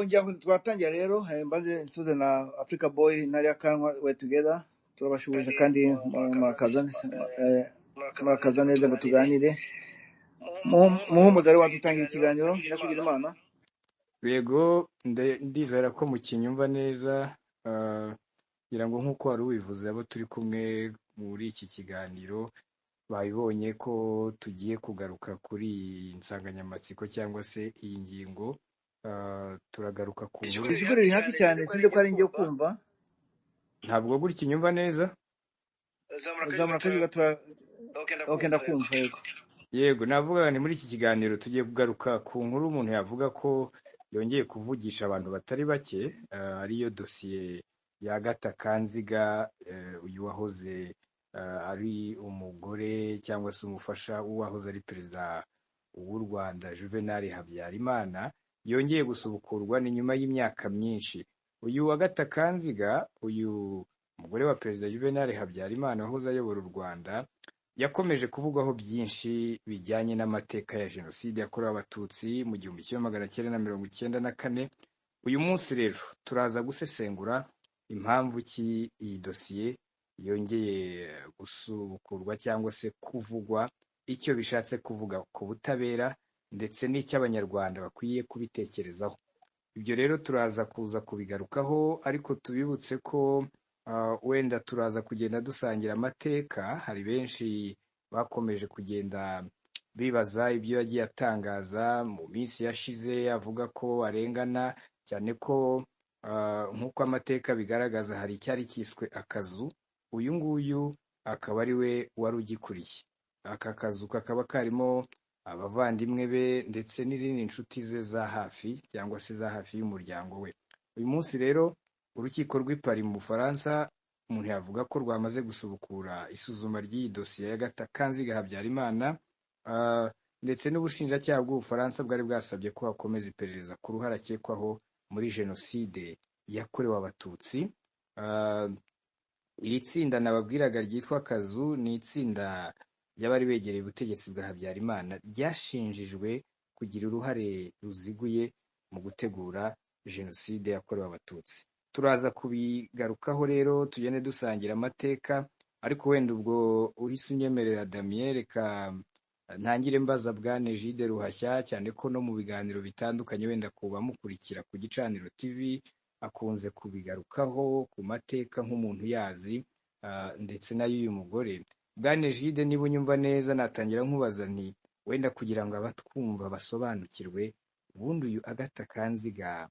ngira ngo twatangira rero mbaze nsuze na Africa Boy ntari akanwa we together turabashubuje kandi murakaza neza ngo tuganire muhumuza ari wadutangira ikiganiro nyakugira imana. Yego ndizera ko mukinyumva neza, ngira ngo nk'uko wari ubivuze abo turi kumwe muri iki kiganiro babibonye ko tugiye kugaruka kuri iyi nsanganyamatsiko cyangwa se iyi ngingo. Turagaruka ku nkuru. Ijwi riri hafi cyane sinzi ko ari njye kumva. Ntabwo gutya inyumva neza. Zamura kazi gatwa. Okay, ndakumva yego. Yego navuga ni muri iki kiganiro tugiye kugaruka ku nkuru umuntu yavuga ko yongeye kuvugisha abantu batari bake, ariyo dosiye ya Agatha Kanziga, uyu wahoze ari umugore cyangwa se umufasha w'uwahoze ari perezida w'u Rwanda Juvenal Habyarimana, yongeye gusubukurwa ni nyuma y'imyaka myinshi. Uyu Agatha Kanziga, uyu umugore wa perezida Juvenal Habyarimana wahoze ayobora u Rwanda, yakomeje kuvugwaho byinshi bijyanye n'amateka ya jenoside yakorewe abatutsi mu 1994. Uyu munsi rero turaza gusesengura impamvu ki iyi dosiye yongeye gusubukurwa cyangwa se kuvugwa, icyo bishatse kuvuga ku butabera ndetse n'icyo abanyarwanda bakwiye kubitekerezaho. Ibyo rero turaza kuza kubigarukaho, ariko tubibutse ko wenda turaza kugenda dusangira amateka. Hari benshi bakomeje kugenda bibaza ibyo yagiye atangaza mu minsi yashize, avuga ko arengana cyane ko nk'uko amateka bigaragaza hari icyari cyiswe akazu. Uyu nguyu akaba ari we wari ugikuriye. Aka kazu kakaba karimo abavandimwe be ndetse n'izindi nshuti ze za hafi cyangwa se za hafi y'umuryango we. Uyu munsi rero urukiko rw'i Paris mu Bufaransa umuntu yavuga ko rwamaze gusubukura isuzuma ry'iyi dosiye ya Agatha Kanziga Habyarimana, ndetse n'ubushinjacyaha bw'Ubufaransa bwari bwasabye ko hakomeza iperereza ku ruhare akekwaho muri jenoside yakorewe abatutsi. Iri tsinda nababwiraga ryitwa Kazu ni itsinda ry'abari begereye ubutegetsi bwa Habyarimana, ryashinjijwe kugira uruhare ruziguye mu gutegura jenoside yakorewe abatutsi. Turaza kubigarukaho rero tugende dusangira amateka, ariko wenda ubwo uhise unyemerera Damien, reka ntangire mbaza Bwana Egide Ruhashya, cyane ko no mu biganiro bitandukanye wenda kuba mukurikira ku Gicaniro TV akunze kubigarukaho ku mateka nk'umuntu yazi, ndetse n'ay'uyu mugore. Bwana Egide, niba unyumva neza natangira nkubaza nti wenda kugira ngo abatwumva basobanukirwe, ubundi uyu Agatha Kanziga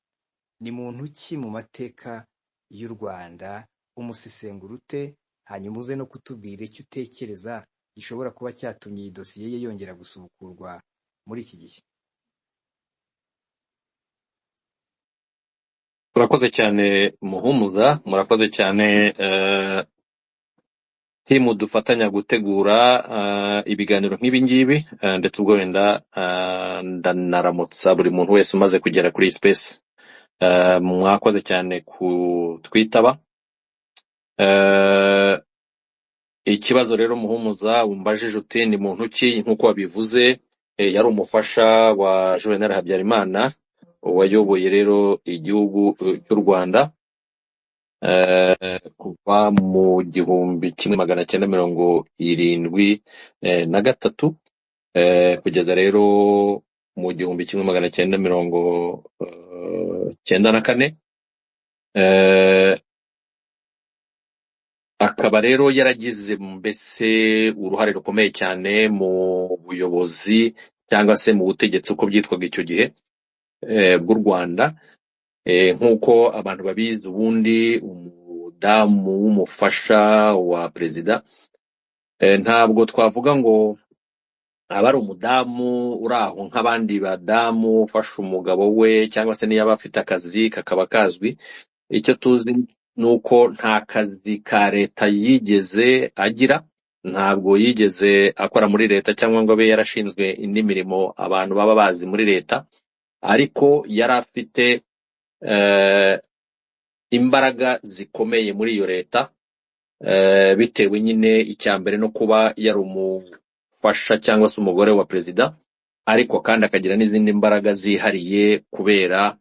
ni muntu ki mu mateka y'u Rwanda, umusesengura ute, hanyuma uze no kutubwira icyo utekereza gishobora kuba cyatumye iyi dosiye ye yongera gusubukurwa muri iki gihe. Murakoze cyane Muhumuza, murakoze cyane timu dufatanya gutegura ibiganiro nk'ibi ngibi, ndetse ubwo wenda ndanaramutsa buri muntu wese umaze kugera kuri space. Mwakoze cyane kutwitaba. Ikibazo rero Muhumuza umbajije uti ni muntu ki, nkuko wabivuze yari umufasha wa Juvenal Habyarimana wayoboye rero igihugu cy'u Rwanda kuva mu 1973 kugeza rero mu 1994. Akaba rero yaragize mbese uruhare rukomeye cyane mu buyobozi cyangwa se mu butegetsi uko byitwaga icyo gihe bw'u Rwanda. Nk'uko abantu babizi, ubundi umudamu w'umufasha wa perezida ntabwo twavuga ngo aba ari umudamu uri aho nk'abandi badamu ufasha umugabo we, cyangwa se niyo aba afite akazi kakaba kazwi. Icyo tuzi ni uko nta kazi ka leta yigeze agira, ntabwo yigeze akora muri leta cyangwa ngo abe yarashinzwe indi mirimo abantu baba bazi muri leta, ariko yari afite imbaraga zikomeye muri iyo leta, bitewe nyine icyambere no kuba yari umufasha cyangwa se umugore wa perezida, ariko kandi akagira n'izindi mbaraga zihariye kubera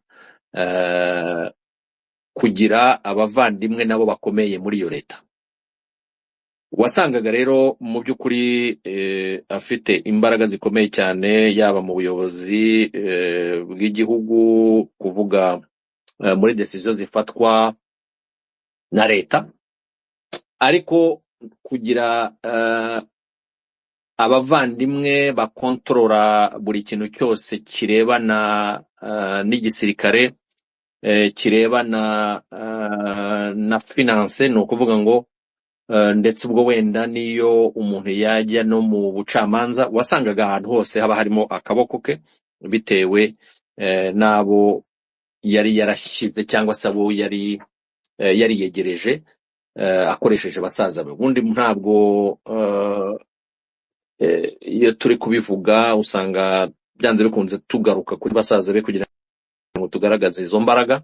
kugira abavandimwe nabo bakomeye muri iyo leta. Wasangaga rero mu by'ukuri afite imbaraga zikomeye cyane, yaba mu buyobozi bw'igihugu, kuvuga muri decision zifatwa na leta, ariko kugira abavandimwe bakontorora buri kintu cyose kirebana n'igisirikare, kirebana na finance, ni ukuvuga ngo ndetse ubwo wenda niyo umuntu yajya no mu bucamanza, wasangaga ahantu hose haba harimo akaboko ke, bitewe n'abo yari yarashyize cyangwa se abo yari yegereje akoresheje basaza be. Ubundi ntabwo iyo turi kubivuga usanga byanze bikunze tugaruka kuri basaza be kugira ngo tugaragaze izo mbaraga.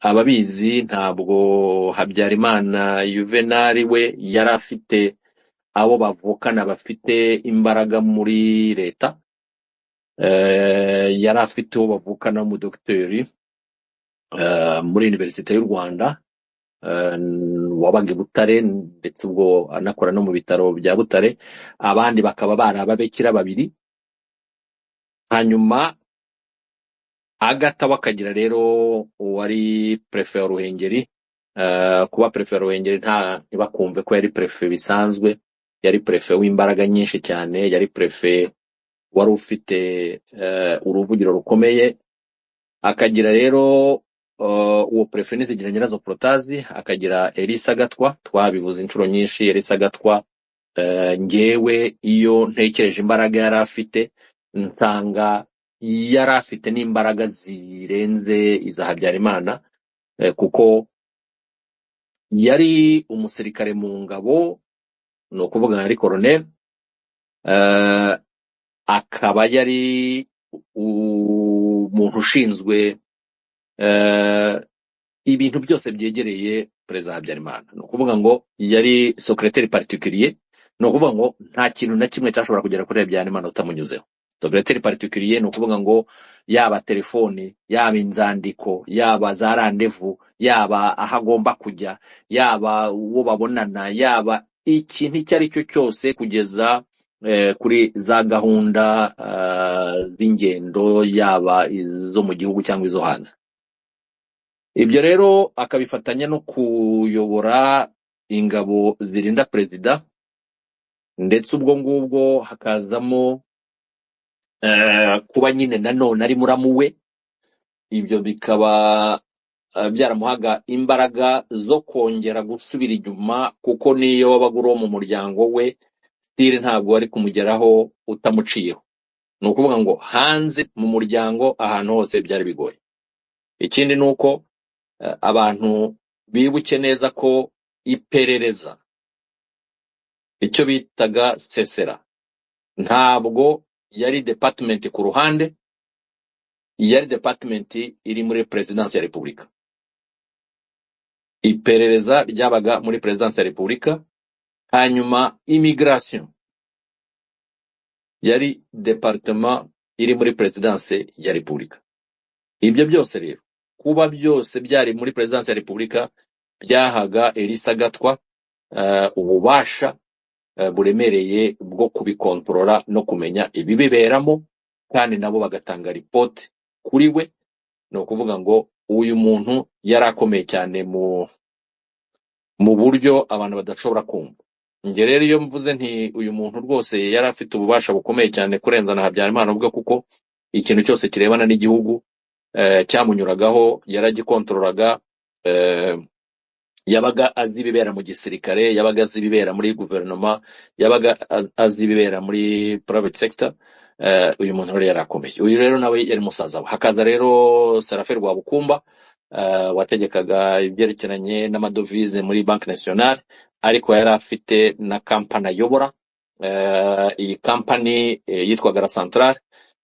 Ababizi ntabwo Habyarimana Juvenal we yari afite abo bavukana bafite imbaraga muri leta, yari afite uwo bavukana mu dogiteri muri Universite y'u Rwanda wabaga i Butare, ndetse ubwo anakora no mu bitaro bya Butare. Abandi bakaba bari ababekira babiri. Hanyuma Agatha wakagira rero wari prefe wa Ruhengeri. Kuba prefe wa Ruhengeri ntibakumve ko yari prefe bisanzwe, yari prefe w'imbaraga nyinshi cyane, yari prefe wari ufite uruvugiro rukomeye. Akagira rero uwo prefe Nizigira Nyirazo Protazi, akagira Elisa Gatwa, twabivuze inshuro nyinshi. Elisa Gatwa ngewe iyo ntekereje imbaraga yari afite, nsanga yari afite n'imbaraga zirenze iza Habyarimana, kuko yari umusirikare mu ngabo, ni ukuvuga yari colonel, akaba yari umuntu ushinzwe ibintu byose byegereye Perezida Habyarimana. Ni ukuvuga ngo yari secrétaire particulier, ni ukuvuga ngo nta kintu na kimwe cyashobora kugera kuri Habyarimana utamunyuzeho. Secrétaire particulier ni ukuvuga ngo yaba telefoni, yaba inzandiko, yaba za rendez-vous, yaba aho agomba kujya, yaba uwo babonana, yaba ikintu icyo ari cyo cyose, kugeza kuri za gahunda z'ingendo, yaba izo mu gihugu cyangwa izo hanze. Ibyo rero akabifatanya no kuyobora ingabo zirinda perezida, ndetse ubwo ngubwo hakazamo kuba nyine nanone ari muramu we. Ibyo bikaba byaramuhaga imbaraga zo kongera gusubira inyuma, kuko niyo wabaga uri mu muryango we, stile ntabwo wari kumugeraho utamuciyeho. Ni ukuvuga ngo hanze mu muryango ahantu hose byari bigoye. Ikindi ni uko abantu bibuke neza ko iperereza, icyo bitaga sesera, ntabwo yari department ku ruhande, yari department iri muri Presidence ya Repubulika. Iperereza ryabaga muri Presidence ya Repubulika. Hanyuma immigration yari departement iri muri Presidence ya Repubulika. Ibyo byose rero, kuba byose byari muri Presidence ya Repubulika, byahaga Elisa Gatwa ububasha buremereye bwo kubikontorora no kumenya ibibiberamo, kandi nabo bagatanga report kuri we. Ni ukuvuga ngo uyu muntu yari akomeye cyane mu buryo abantu badashobora kumva. Nge rero iyo mvuze nti uyu muntu rwose yari afite ububasha bukomeye cyane kurenza na Habyarimana ubwo, kuko ikintu cyose kirebana n'igihugu cyamunyuragaho yaragikontroraga. Yabaga azi ibibera mu gisirikare, yabaga azi ibibera muri guverinoma, yabaga azi ibibera muri private sector. Uyu muntu rero yarakomeye. Uyu rero nawe yari musaza we. Hakaza rero Serafe Rwabukumba wategekaga ibyerekeranye n'amadovize muri Banque Nationale, ariko yari afite na kampani ayobora. Iyi kampani yitwaga La Centrale,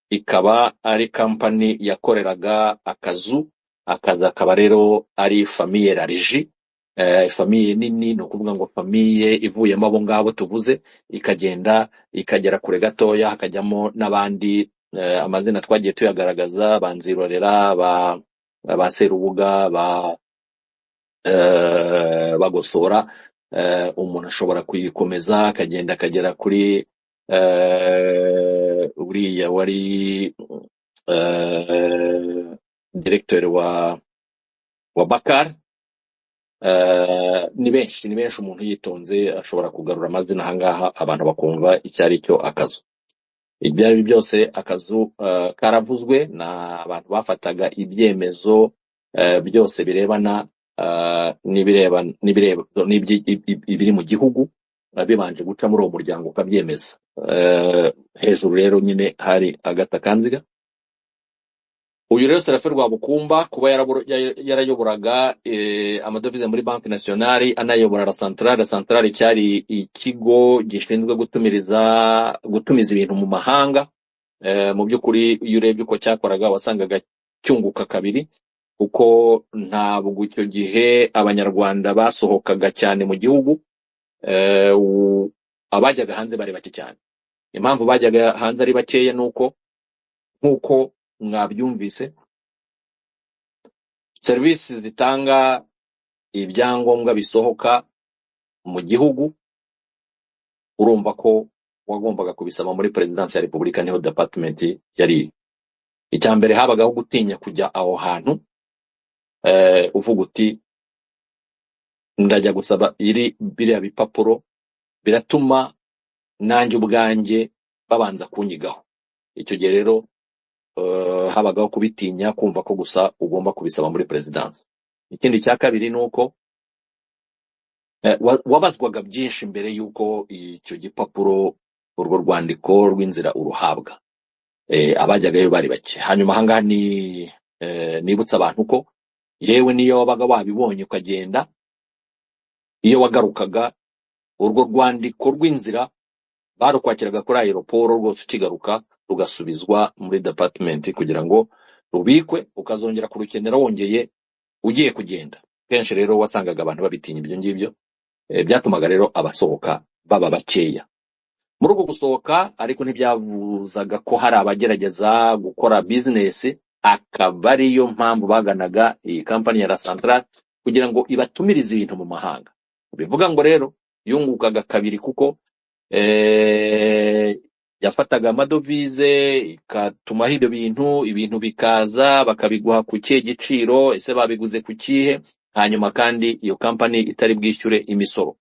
ikaba ari kampani yakoreraga akazu akaba rero ari famille Larigi. Famille nini, ni ukuvuga ngo famille ivuyemo abo ngabo tuvuze, ikagenda ikagera kure gatoya, hakajyamo n'abandi amazina twagiye tuyagaragaza, banzirorera, ba Serubuga, bagosora, umuntu ashobora kuyikomeza akagenda akagera kuri uriya wari director wa Bakar. Ni benshi umuntu yitonze ashobora kugarura amazina ahangaha abantu bakumva icyo ari cyo akazu. Ibyo ari byose akazu karavuzwe n'abantu bafataga ibyemezo byose birebana n'ibiri mu gihugu bibanje guca muri uwo muryango ukabyemeza. Hejuru rero nyine hari Agatha Kanziga. Uyu rero Serafe Rwabukumba kuba yarayoboraga amadovize muri Banki Nationale, anayobora la Centrale cyari ikigo gishinzwe gutumiza ibintu mu mahanga. Mu by'ukuri iyo urebye uko cyakoraga wasangaga cyunguka kabiri, kuko ntabwo icyo gihe abanyarwanda basohokaga cyane mu gihugu. Abajyaga hanze bari bake cyane. Impamvu bajyaga hanze ari bakeya nuko nkuko mwabyumvise serivisi zitanga ibyangombwa bisohoka mu gihugu, urumva ko wagombaga kubisaba muri Perezidansi ya Repubulika, niho department yari. Icyambere habagaho gutinya kujya aho hantu, uvuga uti ndajya gusaba biriya bipapuro biratuma nanjye ubwanjye babanza kunyigaho. Icyo gihe rero habagaho kubitinya, kumva ko gusa ugomba kubisaba muri Perezidansi. Ikindi cya kabiri nuko wabazwaga byinshi mbere yuko icyo gipapuro, urwo rwandiko rw'inzira uruhabwa. Abajyagayo bari bake. Hanyuma ahangaha nibutsa abantu ko yewe niyo wabaga wabibonye ukagenda, iyo wagarukaga urwo rwandiko rw'inzira barukwakiraga kuri aeroport rwose, ukigaruka rugasubizwa muri department kugira ngo rubikwe, ukazongera kurukenera wongeye ugiye kugenda. Kenshi rero wasangaga abantu babitinya ibyo ngibyo, byatumaga rero abasohoka baba bakeya. Muri uko gusohoka ariko ntibyavuzaga ko hari abagerageza gukora business, akaba ariyo mpamvu baganaga iyi kampani ya La Centrale kugira ngo ibatumirize ibintu mu mahanga. Bivuga ngo rero yungukaga kabiri, kuko yafataga amadovize ikatumaho ibyo ibintu bikaza bakabiguha ku kihe giciro, ese babiguze ku kihe, hanyuma kandi iyo kampani itari bwishyure imisoro.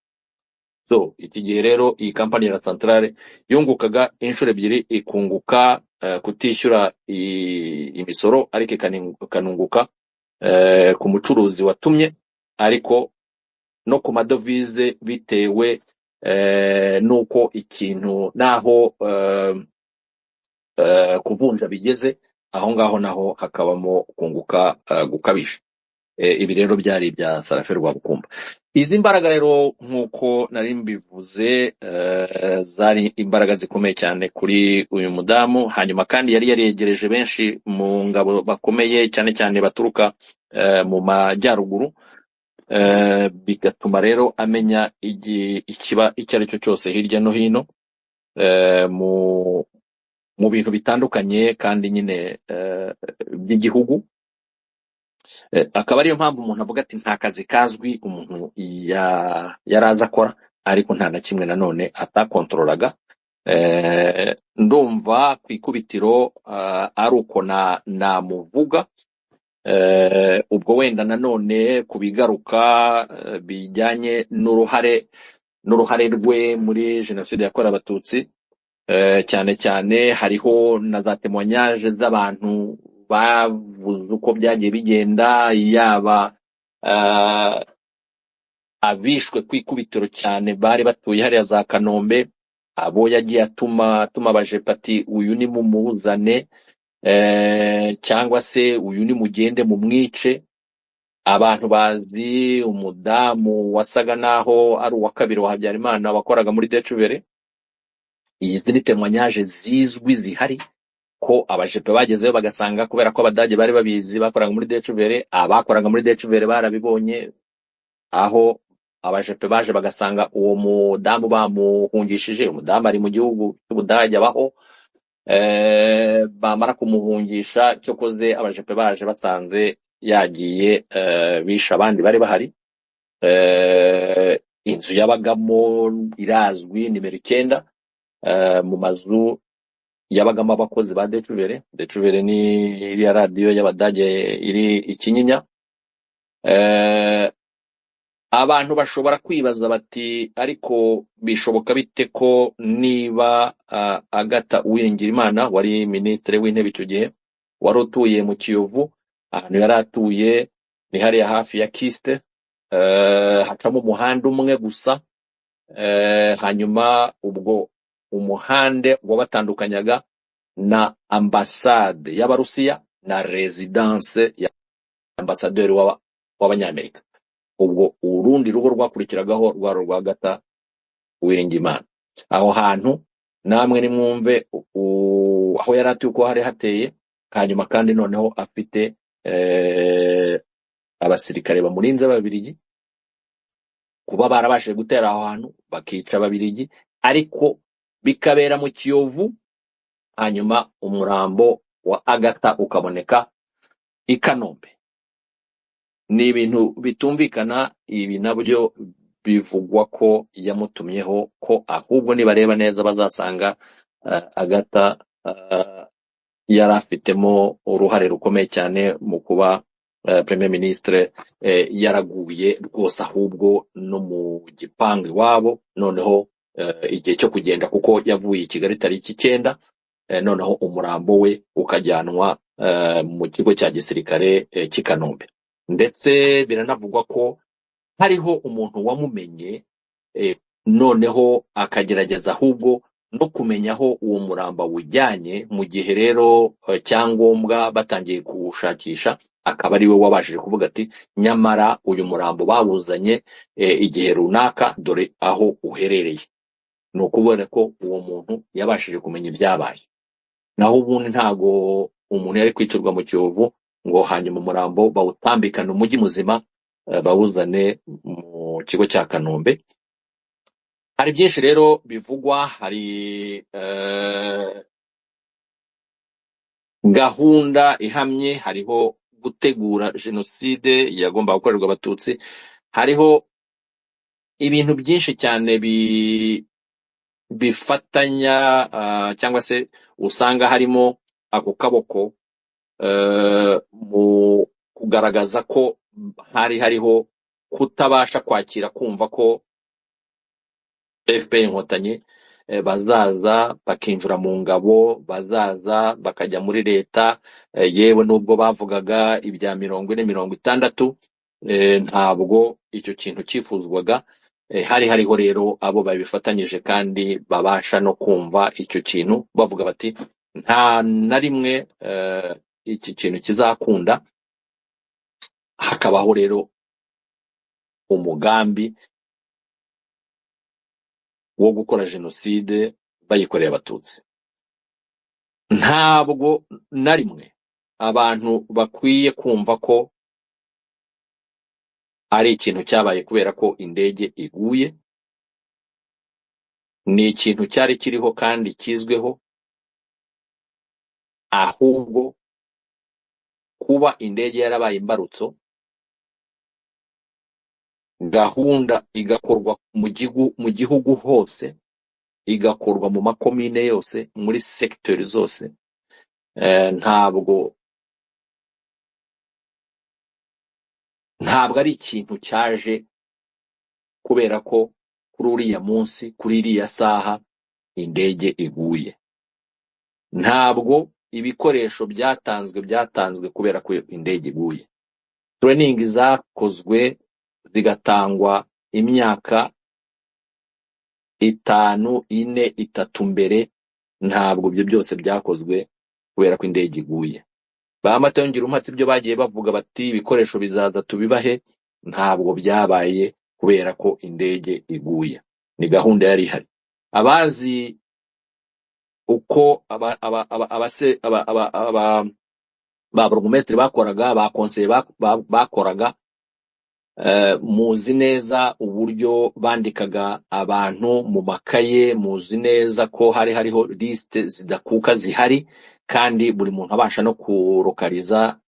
So iki gihe rero iyi kampani ya La Centrale yungukaga inshuro ebyiri, ikunguka kutishyura imisoro, ariko ikanunguka ku mucuruzi watumye, ariko no ku madovize bitewe nuko ikintu naho kuvunja bigeze, aho ngaho naho hakabamo kunguka gukabije. Ibi rero byari ibya Serafe Rwabukumba. Izi mbaraga rero nkuko nari mbivuze zari imbaraga zikomeye cyane kuri uyu mudamu. Hanyuma kandi yari yaregereje benshi mu ngabo bakomeye cyane cyane baturuka mu majyaruguru, bigatuma rero amenya ikiba icyo ari cyo cyose hirya no hino mu bintu bitandukanye kandi nyine by'igihugu. Akaba ariyo mpamvu umuntu avuga ati nta kazi kazwi umuntu yaraza akora, ariko nta na kimwe nanone atakontorolaga. Ndumva ku ikubitiro ari uko namuvuga. Ubwo wenda nanone kubigaruka bijyanye n'uruhare rwe muri jenoside yakorewe Abatutsi, cyane cyane hariho na za témoignages z'abantu bavuze uko byagiye bigenda, yaba abishwe ku ikubitiro cyane bari batuye hariya za Kanombe, abo yagiye atuma abajepati uyu ni mumuzane, cyangwa se uyu ni mugende mu mwice. Abantu bazi umudamu wasaga naho ari uwa kabiri wa Habyarimana wakoraga muri Decuvere. Izi ni témoignages zizwi zihari ko abajepe bagezeyo bagasanga, kubera ko abadage bari babizi bakoraga muri Decuvere, abakoraga muri Decuvere barabibonye, aho abajepe baje bagasanga uwo mudamu bamuhungishije. Umudamu ari mu gihugu cy'Ubudage abaho, bamara kumuhungisha cyokoze abajepe baje basanze yagiye bisha abandi bari bahari. Inzu yabagamo irazwi nimero 9 mu mazu yabagamo abakozi ba Decuvere ni iriya radiyo y'Abadage iri Ikinyinya. Abantu bashobora kwibaza bati ariko bishoboka bite ko niba Agatha Uwiringiyimana wari minisitiri w'intebe icyo gihe wari utuye mu Kiyovu, ahantu yari atuye ni hariya hafi ya Kiste, hacamo umuhanda umwe gusa, hanyuma ubwo umuhanda wabatandukanyaga na ambasade y'Abarusiya na residence ya ambasaderi w'Abanyamerika. Ubwo urundi rugo rwakurikiragaho rwari rwa Agatha Uwiringiyimana. Aho hantu namwe nimwumve aho yari atuye uko hari hateye, hanyuma kandi noneho afite abasirikare bamurinze b'Ababiligi, kuba barabashije gutera aho hantu bakica Ababiligi, ariko bikabera mu Kiyovu, hanyuma umurambo wa Agatha ukaboneka i Kanombe. Ni ibintu bitumvikana. Ibi nabyo bivugwa ko yamutumyeho, ko ahubwo nibareba neza bazasanga Agatha yari afitemo uruhare rukomeye cyane mu kuba Premier Ministre yaraguye rwose, ahubwo no mu gipangu iwabo. Noneho igihe cyo kugenda, kuko yavuye i Kigali tariki 9, noneho umurambo we ukajyanwa mu kigo cya gisirikare cy'i Kanombe. Ndetse biranavugwa ko hariho umuntu wamumenye, noneho akagerageza ahubwo no kumenya aho uwo murambo wujyanye, mu gihe rero cyangombwa batangiye kuwushakisha, akaba ari we wabashije kuvuga ati nyamara uyu murambo bawuzanye igihe runaka, dore aho uherereye. Ni ukubona ko uwo muntu yabashije kumenya ibyabaye. Naho ubundi ntago umuntu yari kwicirwa mu Kiyovu ngo hanyuma umurambo bawutambikana umujyi muzima bawuzane mu kigo cya Kanombe. Hari byinshi rero bivugwa. Hari gahunda ihamye, hariho gutegura jenoside yagomba gukorerwa Abatutsi, hariho ibintu byinshi cyane bifatanya cyangwa se usanga harimo ako kaboko mu kugaragaza ko hariho kutabasha kwakira kumva ko FPR Inkotanyi bazaza bakinjira mu ngabo, bazaza bakajya muri leta. Yewe nubwo bavugaga ibya 40-60, ntabwo icyo kintu cyifuzwaga. Hariho rero abo babifatanyije kandi babasha no kumva icyo kintu, bavuga bati nta na rimwe iki kintu kizakunda. Hakabaho rero umugambi wo gukora jenoside bayikoreye Abatutsi. Ntabwo na rimwe abantu bakwiye kumva ko ari ikintu cyabaye kubera ko indege iguye. Ni ikintu cyari kiriho kandi kizweho, ahubwo kuba indege yarabaye imbarutso, gahunda igakorwa mu gihugu hose, igakorwa mu makomine yose, muri secteur zose. Ntabwo ari ikintu cyaje kubera ko kuri uriya munsi, kuri iriya saha indege iguye. Ntabwo ibikoresho byatanzwe kubera ko indege iguye. Training zakozwe zigatangwa imyaka 5, 4, 3 mbere. Ntabwo ibyo byose byakozwe kubera ko indege iguye. Bamatongera umpatse ibyo bagiye bavuga bati ibikoresho bizaza tubibahe, ntabwo byabaye kubera ko indege iguye. Ni gahunda yari ihari. Abazi uko ba burugumesitiri bakoraga, ba konseye bakoraga, muzi neza uburyo bandikaga abantu mu makaye, muzi neza ko hariho liste zidakuka zihari, kandi buri muntu abasha no kurokariza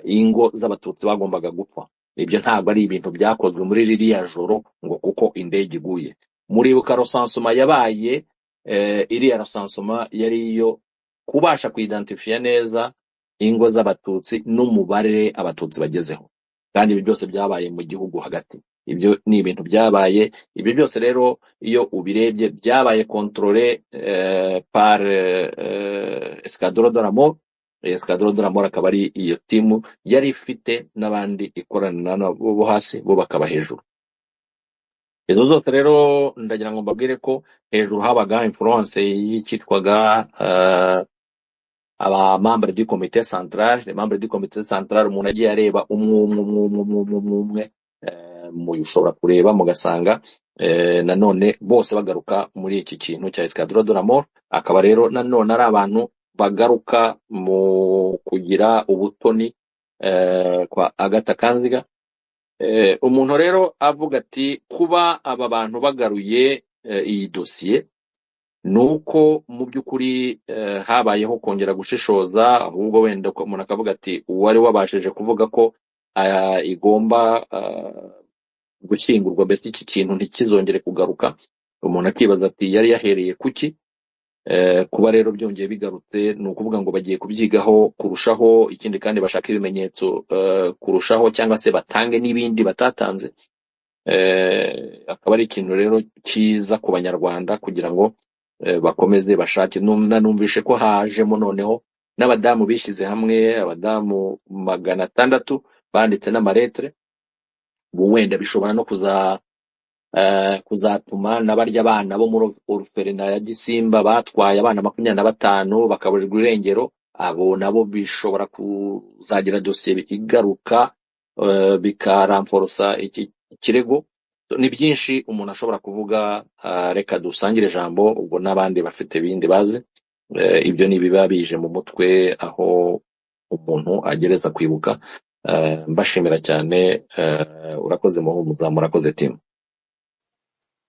ingo z'abatutsi bagombaga gupfa. Ibyo ntabwo ari ibintu byakozwe muri ririya joro ngo kuko indege iguye. Muribuka rosansoma yabaye, iriya rosansoma yari iyo kubasha kuidentifia neza ingo z'abatutsi n'umubare abatutsi bagezeho, kandi ibi byose byabaye mu gihugu hagati. Ibyo ni ibintu byabaye. Ibyo byose rero iyo ubirebye byabaye contrôlé par Escadron de la Mort. Escadron de la Mort akaba ari iyo timu yari ifite n'abandi ikorana nabo bo hasi, bo bakaba hejuru. Izo zose rero ndagira ngo mbabwire ko hejuru habaga influence y'ikitwaga aba membre du comité central. Les membres du comité central umuntu agiye areba umwe mushobora kureba mugasanga nanone bose bagaruka muri iki kintu cya Escadron de la Mort. Akaba rero nanone ari abantu bagaruka mu kugira ubutoni kwa Agatha Kanziga. Umuntu rero avuga ati kuba aba bantu bagaruye iyi dosiye nuko mu by'ukuri habayeho kongera gushishoza, ahubwo wenda umuntu akavuga ati uwari wabashije kuvuga ko igomba gushyingurwa, mbese iki kintu ntikizongere kugaruka. Umuntu akibaza ati yari yahereye kuki? Kuba rero byongeye bigarutse ni ukuvuga ngo bagiye kubyigaho kurushaho, ikindi kandi bashaka ibimenyetso kurushaho, cyangwa se batange n'ibindi batatanze. Akaba ari ikintu rero cyiza ku banyarwanda kugira ngo bakomeze bashake. Numvishe ko hajemo noneho n'abadamu bishyize hamwe, abadamu 600 banditse n'amaretre. Wenda bishobora no kuzatuma n'abarya abana bo muri orphelina ya Gisimba batwaye abana 25 bakaburirwa irengero, abo nabo bishobora kuzagira dosiye igaruka bikaramforosa iki kirego. Ni byinshi umuntu ashobora kuvuga, reka dusangire ijambo ubwo n'abandi bafite bindi bazi. Ibyo ni biba bije mu mutwe aho umuntu agereza kwibuka. Mbashimira cyane. Urakoze muhumuza, murakoze timu.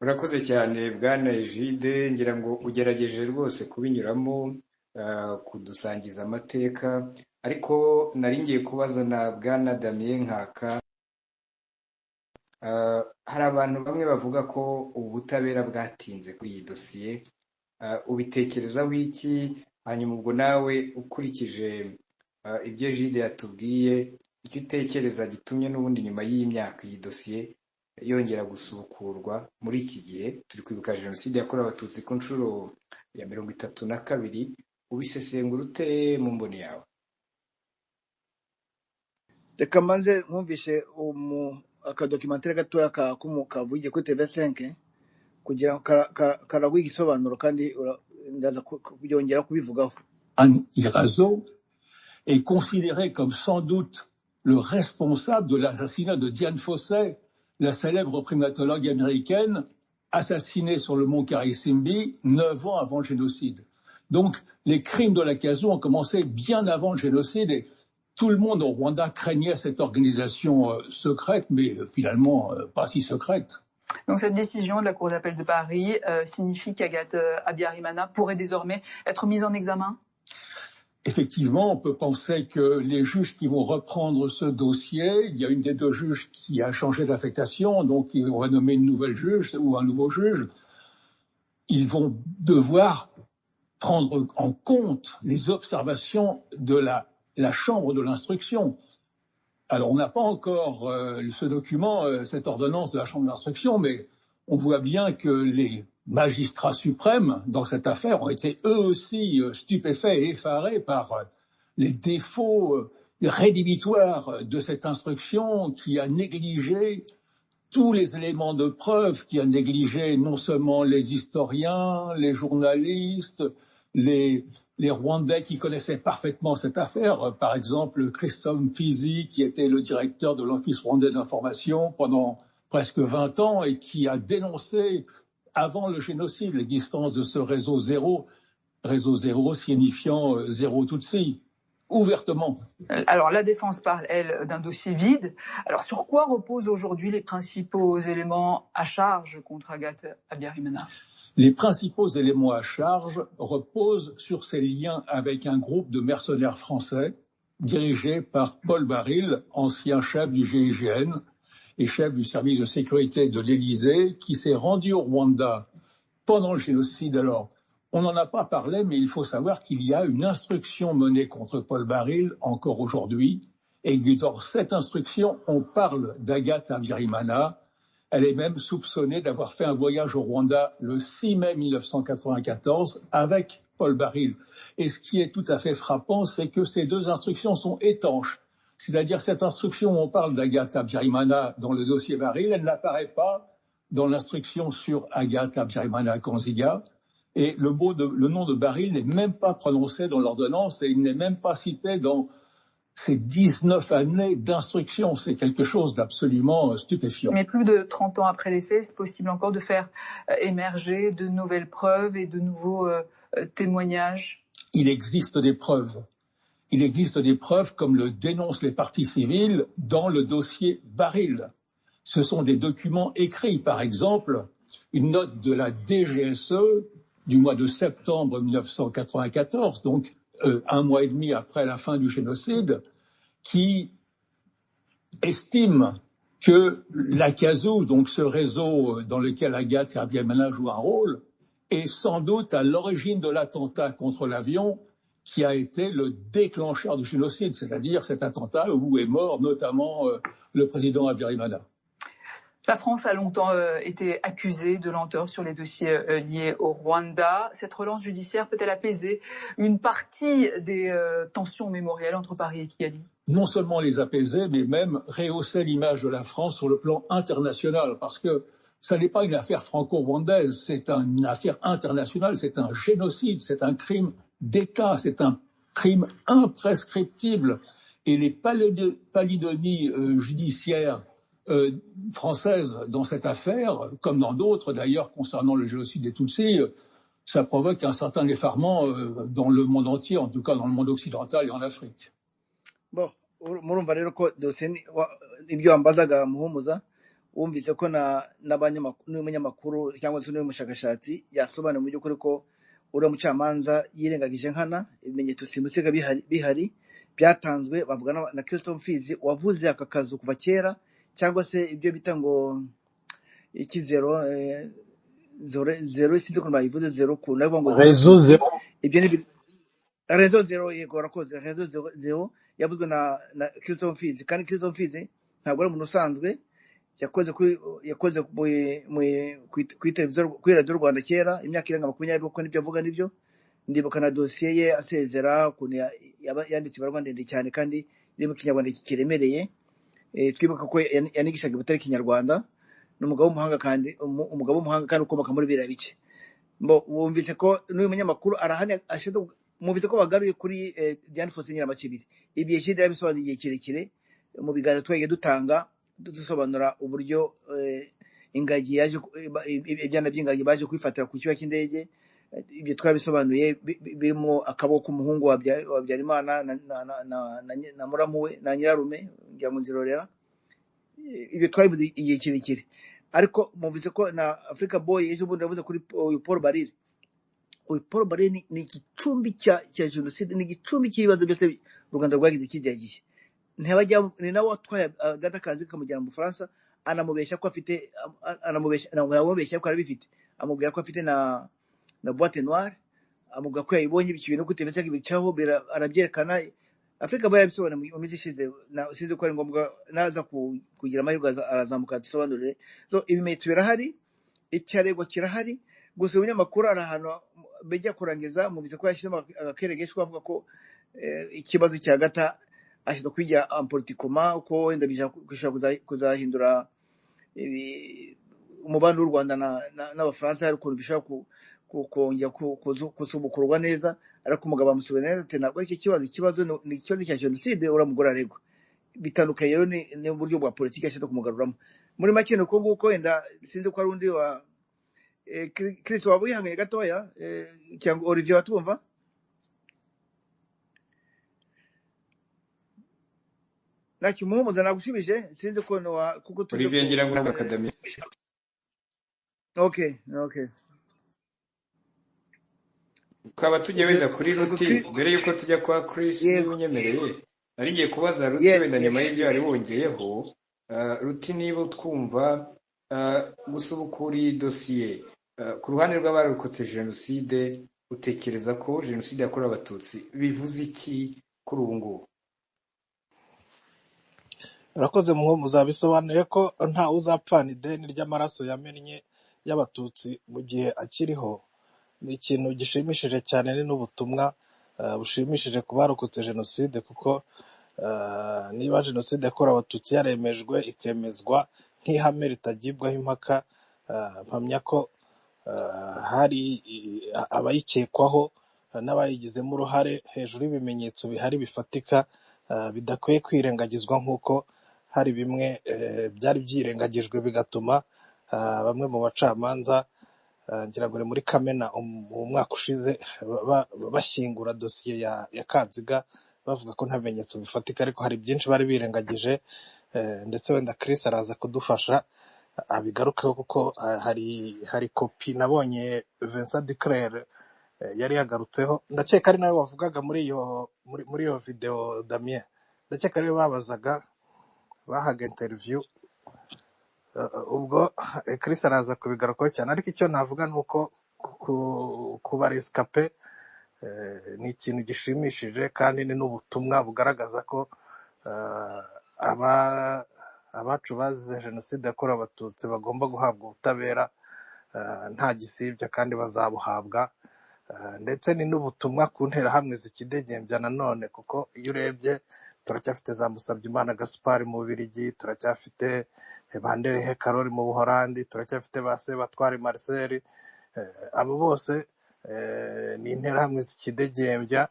Urakoze cyane Bwana Egide, ngira ngo ugerageje rwose kubinyuramo kudusangiza amateka, ariko nari ngiye kubaza na Bwana Damien Nkaka. Hari abantu bamwe bavuga ko ubutabera bwatinze kuri iyi dosiye, ubitekerezaho iki? Hanyuma ubwo nawe ukurikije ibyo Egide yatubwiye, icyo utekereza gitumye n'ubundi nyuma y'imyaka iyi dosiye yongera gusukurwa muri iki gihe turi kwibuka jenoside yakorewe abatutsi ku nshuro ya 32, ubisesengura ute mu mboni yawe? reka manze nkumvishe akadokimantere gatoya kavugiye kuri TV5 kugira ngo karagwa igisobanuro, kandi ndaza kubyongera kubivugaho. Anne Hirazo est considéré comme sans doute le responsable de l'assassinat de Diane Fossey, la célèbre primatologue américaine, assassinée sur le mont Karisimbi 9 ans avant le génocide. Donc, les crimes de la CASU ont commencé bien avant le génocide et tout le monde au Rwanda craignait cette organisation secrète, mais finalement pas si secrète. Donc cette décision de la Cour d'appel de Paris signifie qu'Agathe Habyarimana pourrait désormais être mise en examen? Effectivement, on peut penser que les juges qui vont reprendre ce dossier, il y a une des deux juges qui a changé d'affectation, donc on va nommer une nouvelle juge ou un nouveau juge. Ils vont devoir prendre en compte les observations de la chambre de l'instruction. Alors, on n'a pas encore ce document, cette ordonnance de la chambre d'instruction, mais on voit bien que les magistrats suprêmes dans cette affaire ont été eux aussi stupéfaits et effarés par les défauts rédhibitoires de cette instruction qui a négligé tous les éléments de preuve, qui a négligé non seulement les historiens, les journalistes, les Rwandais qui connaissaient parfaitement cette affaire. Par exemple, Christophe Fizi, qui était le directeur de l'Office rwandais d'information pendant presque 20 ans et qui a dénoncé avant le génocide l'existence de ce réseau zéro signifiant zéro Tutsi. ouvertement. Alors, la défense parle, elle, d'un dossier vide. Alors, sur quoi reposent aujourd'hui les principaux éléments à charge contre Agathe Habyarimana? Les principaux éléments à charge reposent sur ses liens avec un groupe de mercenaires français dirigé par Paul Baril, ancien chef du GIGN et chef du service de sécurité de l'Élysée, qui s'est rendu au Rwanda pendant le génocide. Alors, on n'en a pas parlé, mais il faut savoir qu'il y a une instruction menée contre Paul Baril encore aujourd'hui, et que dans cette instruction, on parle d'Agathe Habyarimana. Elle est même soupçonnée d'avoir fait un voyage au Rwanda le 6 mai 1994 avec Paul Baril. Et ce qui est tout à fait frappant, c'est que ces deux instructions sont étanches. C'est-à-dire cette instruction où on parle d'Agathe Habyarimana dans le dossier Baril, elle n'apparaît pas dans l'instruction sur Agathe Habyarimana Kanziga. Et le nom de Baril n'est même pas prononcé dans l'ordonnance et il n'est même pas cité dans ces 19 années d'instruction. C'est quelque chose d'absolument stupéfiant. Mais plus de 30 ans après les faits, c'est possible encore de faire émerger de nouvelles preuves et de nouveaux témoignages? Il existe des preuves. Il existe des preuves, comme le dénoncent les parties civiles, dans le dossier Baril. Ce sont des documents écrits. Par exemple, une note de la DGSE du mois de septembre 1994, donc un mois et demi après la fin du génocide, qui estime que l'ACASU, donc ce réseau dans lequel Agathe Habyarimana joue un rôle, est sans doute à l'origine de l'attentat contre l'avion qui a été le déclencheur du génocide, c'est-à-dire cet attentat où est mort notamment le président Habyarimana. La France a longtemps été accusée de lenteur sur les dossiers liés au Rwanda. Cette relance judiciaire peut-elle apaiser une partie des tensions mémorielles entre Paris et Kigali? Non seulement les apaiser, mais même rehausser l'image de la France sur le plan international, parce que ça n'est pas une affaire franco-rwandaise, c'est une affaire internationale, c'est un génocide, c'est un crime d'État, c'est un crime imprescriptible. Et les palidonies judiciaires françaises dans cette affaire, comme dans d'autres d'ailleurs concernant le génocide des Tutsis, ça provoque un certain effarement dans le monde entier, en tout cas dans le monde occidental et en Afrique. Bon, murumva rero ko dosiye ibyo wambazaga Muhumuza wumvise ko n'umunyamakuru cyangwa se n'umushakashatsi yasobanura mu by'ukuri ko uriya mucamanza yirengagije nkana ibimenyetso simusiga bihari byatanzwe bavuga na Christophe Mfizi wavuze aka kazu kuva kera cyangwa se ibyo bita ngo iki zero sinzi ko bayivuze zero ku nabo ngo réseau zéro. Ibyo ni Rezo zero yego rakoze Rezo zero yavuzwe na Christophe Mfizi, kandi Christophe Mfizi ntabwo ari umuntu usanzwe, yakoze ku televiziyo kuri Radio Rwanda kera imyaka irenga 20 kuko nibyo avuga nibyo. Ndibuka na dosiye ye asezera kuntu yanditse ibarwa ndende cyane kandi iri mu Kinyarwanda kiremereye. Twibuka ko yanigishaga ibutari Kinyarwanda, n'umugabo w'umuhanga kandi ukomoka muri biriya bice. Wumvise ko n'uyu munyamakuru arahane ashaka muvise ko bagaruye kuri Diane Fossey Nyiramacibiri. Ibiye kindi yabisobanuye igihe kirekire mu biganiro twege dutanga dusobanura uburyo ingagi yaje ibyana by'ingagi baje kwifatira ku kibuga cy'indege. Ibyo twabisobanuye birimo akaboko umuhungu wa Habyarimana na muramuwe na nyirarume njya mu nzirorera. Ibyo twabivuze igihe kirekire, ariko muvise ko na Africa Boy ejo bundi yavuze kuri Paul Baril. Paul Baril ni igicumbi cya jenoside, ni igicumbi cy'ibibazo byose u Rwanda rwagize kijyagiye. Ni nawe watwaye Agatha Kazi kamujyana mu Bufaransa, anamubeshya ko afite ko arabifite, amubwira ko afite na boîte noire, amubwira ko yayibonye ibintu gute bese kibicaho arabyerekana. Afrika Boy yabisobanura mu minsi ishize, sinzi ko ari ngombwa naza kugira amahirwe arazamuka dusobanurire. So ibimenyetso birahari, icyarego kirahari, gusa ubunyamakuru ari ahantu bejya kurangiza muvise ko yashyizemo agakeregeshwa avuga ko ikibazo cya Agatha ashaka kwijya ampolitikoma ko wenda bishaka kuzahindura umubano w'u Rwanda n'Abafaransa, hari ukuntu bishaka kongera kusubukurwa neza, ariko umugabo amusubiza neza ati ntabwo ari cyo ikibazo ni ikibazo cya jenoside uramugora aregwa. Bitandukanye rero ni uburyo bwa politiki ashaka kumugaruramo. Muri make nuko nguko wenda sinzi ko ari undi wa Chris waba wihanganye gatoya cyangwa Olivier watumva. ntacyo umuhumuza nagushubije sinzi ukuntu kuko tuje Olivier ku ngira ngo ntabwo akadami. okay Ukaba tujya wenda kuri Yego, Ruti mbere yuko tujya kwa Chris niba yego unyemereye. Nari ngiye kubaza Ruti yes wenda nyuma y'ibyo wari wongeyeho. Ruti niba utwumva gusubukura iyi dosiye ku ruhande rw'abarokotse jenoside utekereza ko jenoside yakorewe abatutsi bivuze iki kuri ubu ngubu? urakoze muhumuza bisobanuye ko nta uzapfana ideni ry'amaraso yamennye y'abatutsi mu gihe akiriho. Ni ikintu gishimishije cyane, ni n'ubutumwa bushimishije ku barokotse jenoside, kuko niba jenoside yakorewe abatutsi yaremejwe ikemezwa nk'ihame ritagibwaho impaka, mpamya ko hari abayikekwaho n'abayigizemo uruhare hejuru y'ibimenyetso bihari bifatika bidakwiye kwirengagizwa, nk'uko hari bimwe byari byirengagijwe bigatuma bamwe mu bacamanza ngira ngo ni muri Kamena mu mwaka ushize bashyingura dosiye ya Kanziga bavuga ko nta bimenyetso bifatika, ariko hari byinshi bari birengagije, ndetse wenda Chris araza kudufasha abigarukeho, kuko hari kopi nabonye Vincent Duclerc yari yagarutseho, ndakeka ari nawe wavugaga muri iyo video Damien, ndakeka ari we babazaga bahaga interview. Ubwo Chris araza kubigarukaho cyane, ariko icyo navuga ni uko kuba rescape ni ikintu gishimishije, kandi ni n'ubutumwa bugaragaza ko abacu bazize jenoside yakorewe abatutsi bagomba guhabwa ubutabera nta gisibya, kandi bazabuhabwa. Ndetse ni n'ubutumwa ku nterahamwe zikidegembya nanone, kuko iyo urebye turacyafite za Musabyimana Gaspard mu Bubiligi, turacyafite Banderehe Karori mu Buholandi, turacyafite ba Sebatware Marcel. Abo bose ni interahamwe zikidegembya,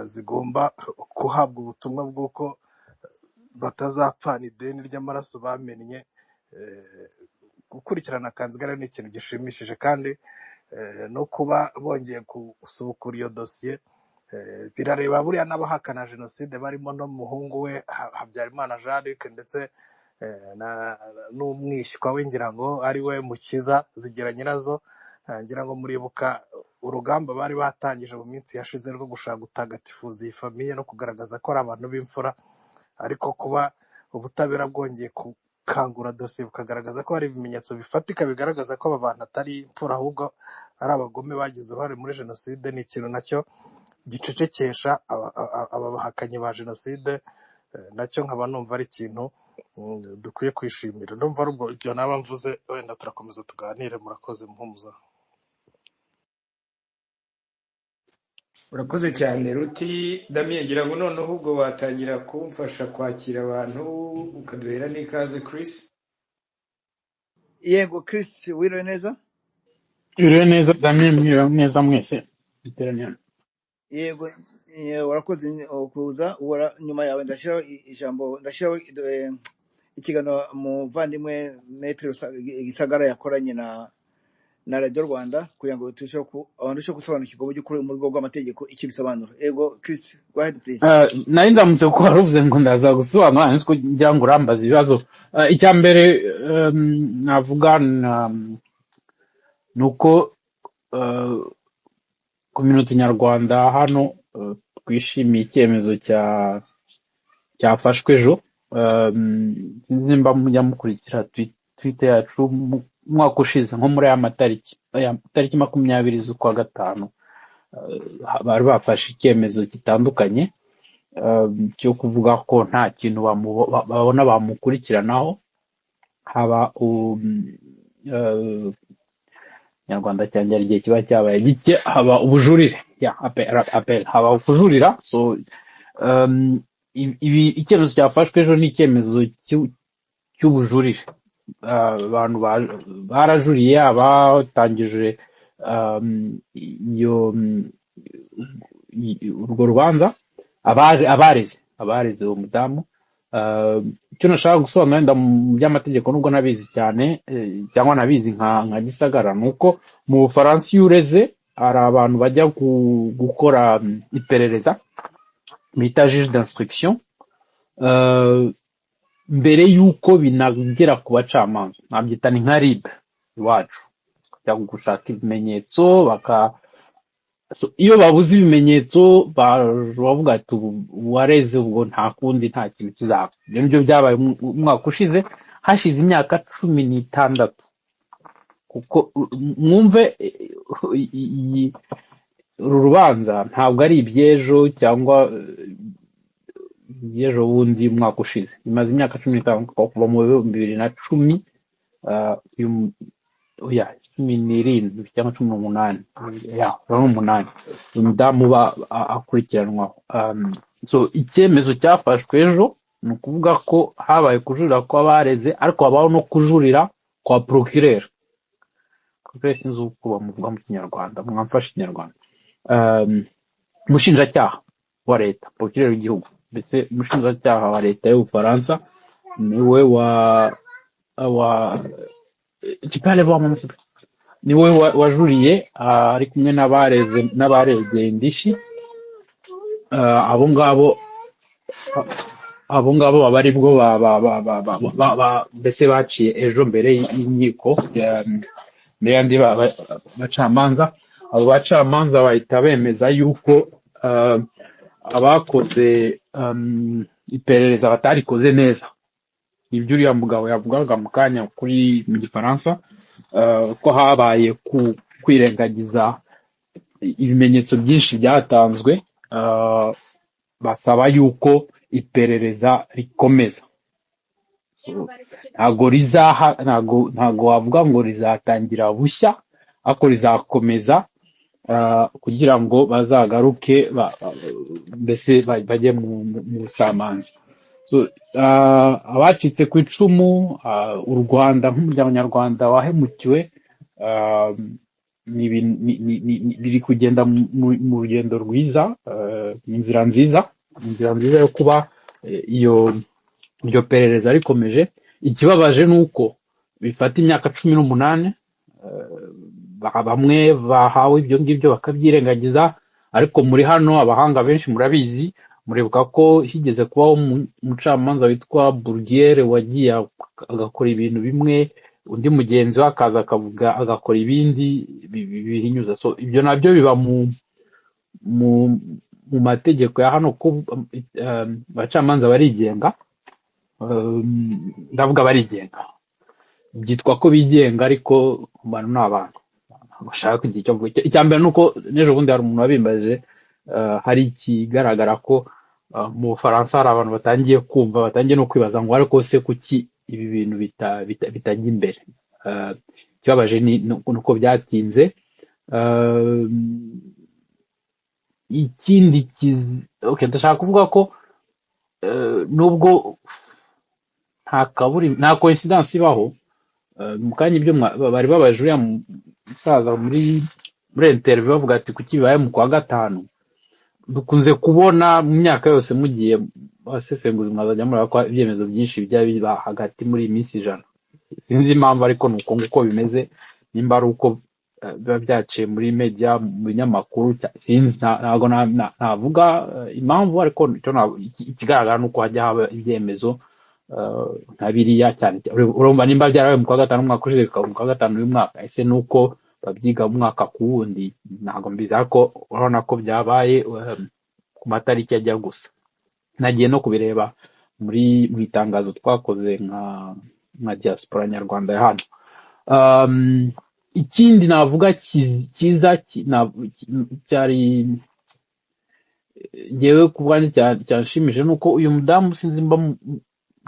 zigomba guhabwa ubutumwa bw'uko batazapfana ideni ry'amaraso bamennye. Gukurikirana Kanziga ni ikintu gishimishije, kandi no kuba bongeye gusubukura iyo dosiye birareba buriya n'abahakana jenoside barimo n'umuhungu we Habyarimana Jean Luc, ndetse n'umwishywa we ngira ngo ari we Mukiza Zigira Nyirazo. Ngira ngo muribuka urugamba bari batangije mu minsi yashize rwo gushaka gutagatifuza iyi famiye no kugaragaza ko ari abantu b'imfura, ariko kuba ubutabera bwongeye gukangura dosiye bukagaragaza ko hari ibimenyetso bifatika bigaragaza ko aba bantu atari imfura ahubwo ari abagome bagize uruhare muri jenoside, ni ikintu nacyo gicecekesha aba bahakanyi ba jenoside. Nacyo nkaba numva ari ikintu dukwiye kwishimira. Ndumva ari ubwo ibyo naba mvuze, wenda turakomeza tuganire. Murakoze muhumuza. Urakoze cyane Ruti. Damien ngira ngo noneho ubwo watangira kumfasha kwakira abantu ukaduhera n'ikaze Chris. yego Chris wiriwe neza. Iriwe neza Damien, mwiriwe neza mwese iteraniye. Yego warakoze kuza. Nyuma yawe ndashyiraho ijambo, ndashyiraho ikiganiro muvandimwe Maître Gisagara yakoranye na Radio Rwanda kugira ngo abantu gusobanukirwa mu by'ukuri mu rwego rw'amategeko icyo bisobanura. Yego Chris, go ahead please. Nari ndamutse ko waruvuze ngo ndaza gusobanura, nzi ko ngira ngo urambaza ibibazo. Icya mbere navuga nuko community nyarwanda hano twishimiye icyemezo cyafashwe ejo. Nimba mujya mukurikira Twitter yacu umwaka ushize nko muri aya matariki 20 z'ukwa gatanu, bari bafashe icyemezo gitandukanye cyo kuvuga ko nta kintu babona bamukurikiranaho, haba nyarwanda cyangwa igihe kiba cyabaye gike, haba ubujurire haba kujurira. So ibi icyemezo cyafashwe ejo ni icyemezo cy'ubujurire. Abantu barajuriye, abatangije urwo rubanza, abareze uwo mudamu. Icyo nashaka gusobanura wenda mu by'amategeko nubwo nabizi cyane cyangwa nabizi nka Gisagara, nuko mu Bufaransa iyo ureze hari abantu bajya gukora iperereza bita juge d'instruction. mbere y'uko binagera ku bacamanza. Nabyita ni nka RIB iwacu, kujya gushaka ibimenyetso iyo babuze ibimenyetso bavuga ati uwareze ubwo nta kundi, nta kintu kizaba. Ibyo nibyo byabaye umwaka ushize, hashize imyaka 16. Kuko mwumve uru rubanza ntabwo ari iby'ejo cyangwa iby'ejo bundi. Umwaka ushize bimaze imyaka 15 kuva mu 2010, 17 cyangwa 18, uyu mudamu akurikiranwaho. So icyemezo cyafashwe ejo ni ukuvuga ko habaye kujurira kw'abareze, ariko habaho no kujurira kwa procureur. Sinzi uko bamuvuga mu Kinyarwanda, mwamfashe Ikinyarwanda. Umushinjacyaha wa leta, procureur w'igihugu, ndetse umushinjacyaha wa leta y'Ubufaransa niwe niwe wajuriye, ari kumwe n'abaregeye indishyi. abo ngabo baba ari bwo mbese baciye ejo mbere y'inkiko, mbere y'andi bacamanza. Abo bacamanza bahita bemeza yuko abakoze iperereza batarikoze neza. Ibyo uriya mugabo yavugaga mu kanya mu Gifaransa, ko habaye kwirengagiza ibimenyetso byinshi byatanzwe. Basaba yuko iperereza rikomeza. Ntago wavuga ngo rizatangira bushya, ariko rizakomeza kugira ngo bazagaruke mbese bajye mu bucamanza. Abacitse ku icumu, u Rwanda nk'umuryango nyarwanda wahemukiwe, biri kugenda mu rugendo rwiza, inzira nziza yo kuba iryo perereza rikomeje. Ikibabaje ni uko bifata imyaka 18, bamwe bahawe ibyo ngibyo bakabyirengagiza. Ariko muri hano abahanga benshi murabizi, muribuka ko higeze kubaho umucamanza witwa Bruguiere wagiye agakora ibintu bimwe, undi mugenzi we akaza akavuga agakora ibindi bihinyuza. So ibyo nabyo biba mu mategeko ya hano, ko abacamanza barigenga. Ndavuga barigenga, byitwa ko bigenga, ariko abantu ni abantu bashaka kugira icyo mvuga. Icyambere nuko n'ejo bundi hari umuntu wabimbaje, hari ikigaragara ko mu Bufaransa hari abantu batangiye no kwibaza ngo ariko se kuki ibi bintu bitajya imbere. Ikibabaje nuko byatinze. Ikindi ndashaka kuvuga ko nubwo nta coincidence ibaho, mu kanya ibyo bari babaje uriya musaza muri interview bavuga ati kuki bibaye mu kwa gatanu. Dukunze kubona mu myaka yose mugiye basesenguza mwazajya muraba ko ibyemezo byinshi bijya biba hagati muri iminsi 100. Sinzi impamvu, ariko nuko nguko bimeze. Nimba ari uko biba byaciye muri media, mu binyamakuru, sinzi, ntago navuga impamvu, ariko ikigaragara nuko hajya haba ibyemezo nka biriya cyane. Urumva nimba byarabaye mu kwa gatanu umwaka ushize bikaba mu kwa gatanu uyu mwaka, ese nuko babyiga mu mwaka ku wundi, ntago mbizi. Ariko urabona ko byabaye ku matariki ajya gusa. Nagiye no kubireba mu itangazo twakoze nka diaspora nyarwanda ya hano. Ikindi navuga cyiza cyari ngewe ku bwanjye cyanshimije nuko uyu mudamu, sinzi mba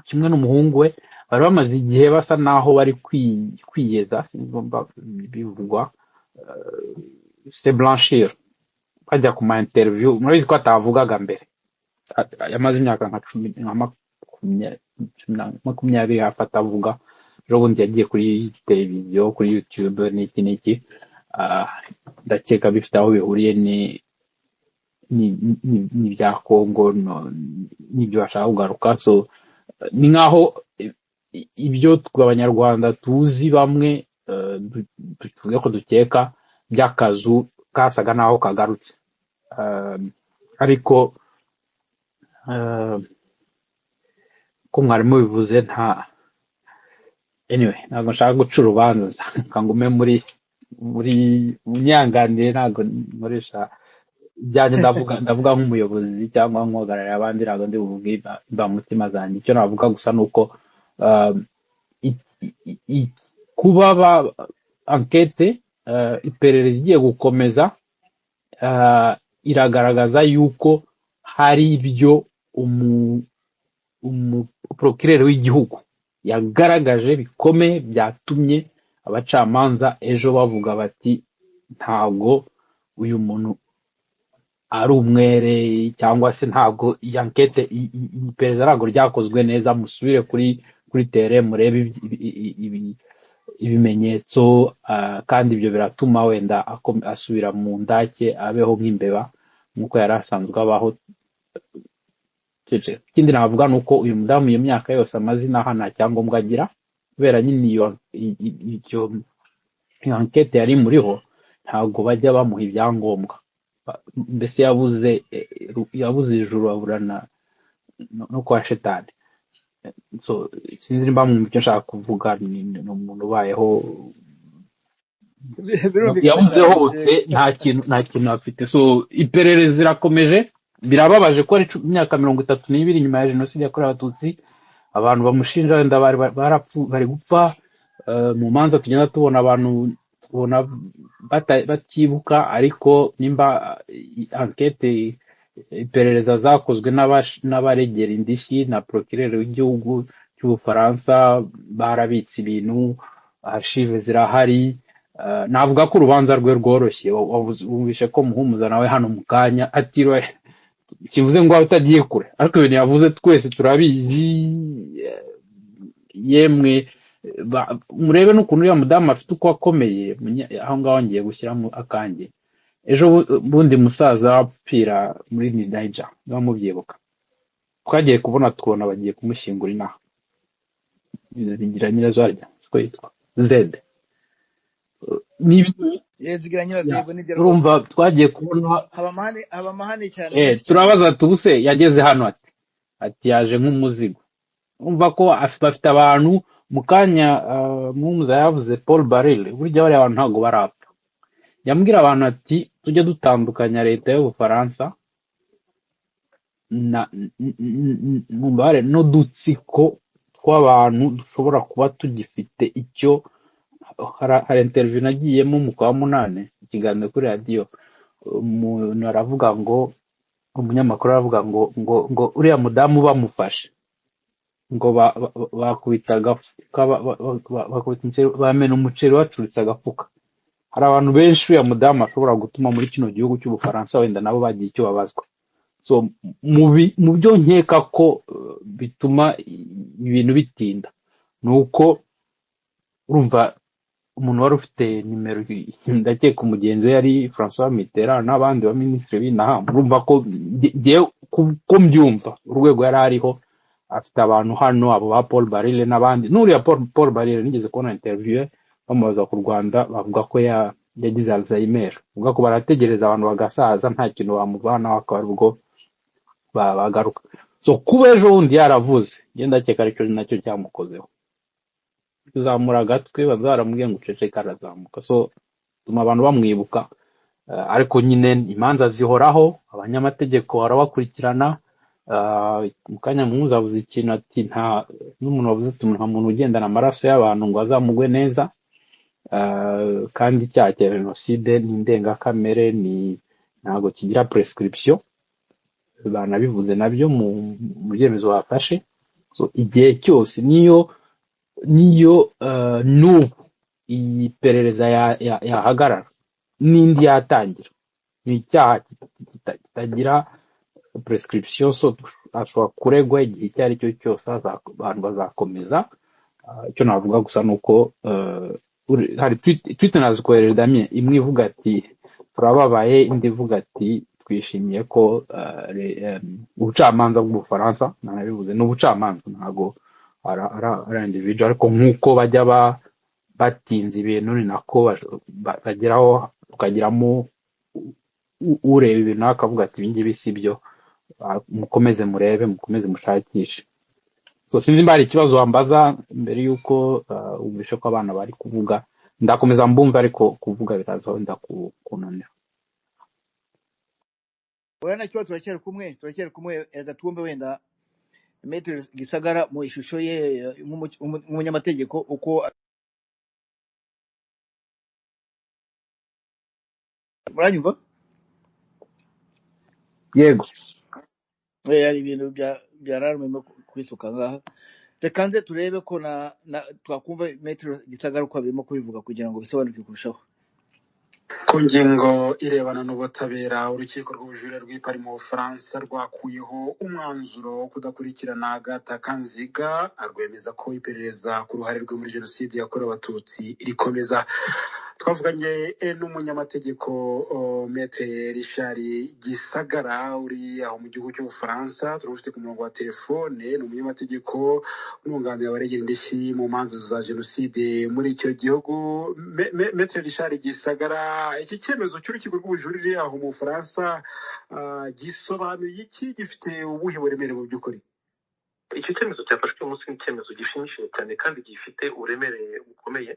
kimwe n'umuhungu we, bari bamaze igihe basa naho bari kwiyeza, sinzi mba bivugwa, se blanchir, bajya ku ma interview. Murabizi ko atavugaga mbere, yamaze imyaka nka 20 hafi atavuga. Ejo bundi yagiye kuri televiziyo, kuri YouTube n'iki, ndakeka bifite aho bihuriye n'ibya Kongo n'ibyo bashaka kugaruka. So ni nkaho ibyo abanyarwanda tuzi bamwe tuvuge ko dukeka by'akazu kasaga naho kagarutse. Ariko ko mwarimu bivuze anyway ntabwo nshaka guca urubanza kangume muri munyanganire ntabwo nkoresha ibyanjye ndavuga nk'umuyobozi cyangwa nk'uhagarariye abandi ntabwo ndi buvuge imbamutima zanjye icyo navuga gusa ni uko kuba ankete iperereza igiye gukomeza iragaragaza yuko hari ibyo umuprokireri w'igihugu yagaragaje bikomeye byatumye abacamanza ejo bavuga bati ntabwo uyu muntu ari umwere cyangwa se ntabwo iyi ankete iperereza ntabwo ryakozwe neza musubire kuri tere murebe ibimenyetso kandi ibyo biratuma wenda asubira mu ndake abeho nk'imbeba nk'uko yari asanzwe abaho. Ikindi navuga ni uko uyu mudamu iyo myaka yose amaze inaha nta cyangombwa agira kubera nyine iyo ankete yari muriho ntabwo bajya bamuha ibyangombwa, mbese yabuze ijuru aburana no kwa shetani. So sinzi niba mwumva icyo nshaka kuvuga, ni umuntu ubayeho birumvikana yabuze cyane hose nta kintu afite. So iperereza irakomeje, birababaje ko ari imyaka 32 nyuma ya jenoside yakorewe abatutsi abantu bamushinja wenda bari gupfa. Mu manza tugenda tubona abantu tubona batibuka, ariko nimba ankete iperereza zakozwe n'abaregera indishyi na procureur w'igihugu cy'Ubufaransa barabitse ibintu, archive zirahari. Navuga ko urubanza rwe rworoshye. Wumvishe ko Muhumuza nawe hano mu kanya atiriwe, kivuze ngo utagiye kure, ariko ibintu yavuze twese turabizi. Yemwe murebe n'ukuntu uriya mudamu afite uko akomeye. Aho ngaho ngiye gushyiramo akange. Ejo bundi musaza apfira muri Niger, niba mubyibuka, twagiye tubona bagiye kumushyingura inaha zigira nyirazarya siko yitwa Zed. yezigira nyirazo n'ibyo rwose Urumva twagiye kubona haba amahane cyane menshi cyane. turabaza tubuse yageze hano ati yaje nk'umuzigo. Urumva ko bafite abantu mu kanya. Muhumuza yavuze Paul Barille, burya bariya abantu ntabwo barapfa. Yambwira abantu ati tujye dutandukanya leta y'Ubufaransa n'udutsiko tw'abantu dushobora kuba tugifite icyo. Hari interview nagiyemo mu kwa munane, ikiganiro kuri radio, umuntu aravuga ngo, umunyamakuru aravuga ngo uriya mudamu bamufashe ngo bakubitaga bamena umuceri wacuritse agafuka. Hari abantu benshi uriya mudamu ashobora gutuma muri kino gihugu cy'Ubufaransa wenda nabo bagiye icyo babazwa. So mu byo nkeka ko bituma ibintu bitinda ni uko urumva umuntu wari ufite nimero, ndakeka umugenzi we yari François Mitterrand n'abandi ba minisitiri b'inaha. Urumva ko ko mbyumva urwego yari ariho afite abantu hano, abo ba Paul Barille n'abandi. N'uriya Paul Barille nigeze kubona interview bamubaza ku Rwanda, bavuga ko yagize Alzheimer, bavuga ko barategereza abantu bagasaza nta kintu bamuvanaho akaba aribwo bagaruka. So kuba ejo bundi yaravuze, ngenda ndakeka aricyo nacyo cyamukozeho, kuzamura agatwe bazaramubwiye ngo uceceka arazamuka. So tuma abantu bamwibuka. Ariko nyine imanza zihoraho, abanyamategeko barabakurikirana. Mu kanya Muhumuza avuze ikintu ati n'umuntu wavuze ati nta muntu ugendana amaraso y'abantu ngo azamugwe neza. Kandi icyaha cya jenoside ni indengakamere, ntabwo kigira prescription, banabivuze nabyo mu byemezo bafashe. So igihe cyose niyo n'ubu iyi perereza yahagarara n'indi yatangira, ni icyaha kitagira prescription. So ashobora kuregwa igihe icyo ari cyo cyose, abantu bazakomeza. Icyo navuga gusa ni uko hari tweet nazikohereje Damien, imwe ivuga ati turababaye, indi ivuga ati twishimiye ko ubucamanza bw'Ubufaransa, nanabivuze n'ubucamanza ntabwo ari individual, ariko nk'uko bajya batinza ibintu ni nako bageraho tukagiramo ureba ibintu akavuga ati ibi ngibi si byo, mukomeze murebe, mukomeze mushakishe. so sinzi mba hari ikibazo wambaza mbere yuko wumvishe ko abana bari kuvuga ndakomeza mbumva ariko kuvuga biraza wenda kunanira. oya nacyo turacyari kumwe reka twumve wenda Maître Gisagara mu ishusho ye nk'umunyamategeko uko muranyumva. Yego. Hari ibintu byararumemo kwisuka ngaha, reka nze turebe ko twakumva Maître Gisagara uko abirimo kubivuga kugira ngo bisobanuke kurushaho. Ku ngingo irebana n'ubutabera, urukiko rw'ubujurire rw'i Paris mu Bufaransa rwakuyeho umwanzuro wo kudakurikirana Agatha Kanziga, arwemeza ko iperereza ku ruhare rwe muri jenoside yakorewe abatutsi rikomeza. Twavuganye n'umunyamategeko Maître Richard Gisagara uri aho mu gihugu cy'Ubufaransa, turufite ku murongo wa telefone. Ni umunyamategeko ununganira abaregera indishyi mu manza za jenoside muri icyo gihugu. Maître Richard Gisagara, iki cyemezo cy'urukiko rw'ubujurire aho mu Bufaransa gisobanuye iki, gifite ubuhe buremere mu by'ukuri? Icyo cyemezo cyafashwe uyu munsi ni icyemezo gishimishije cyane kandi gifite uburemere bukomeye,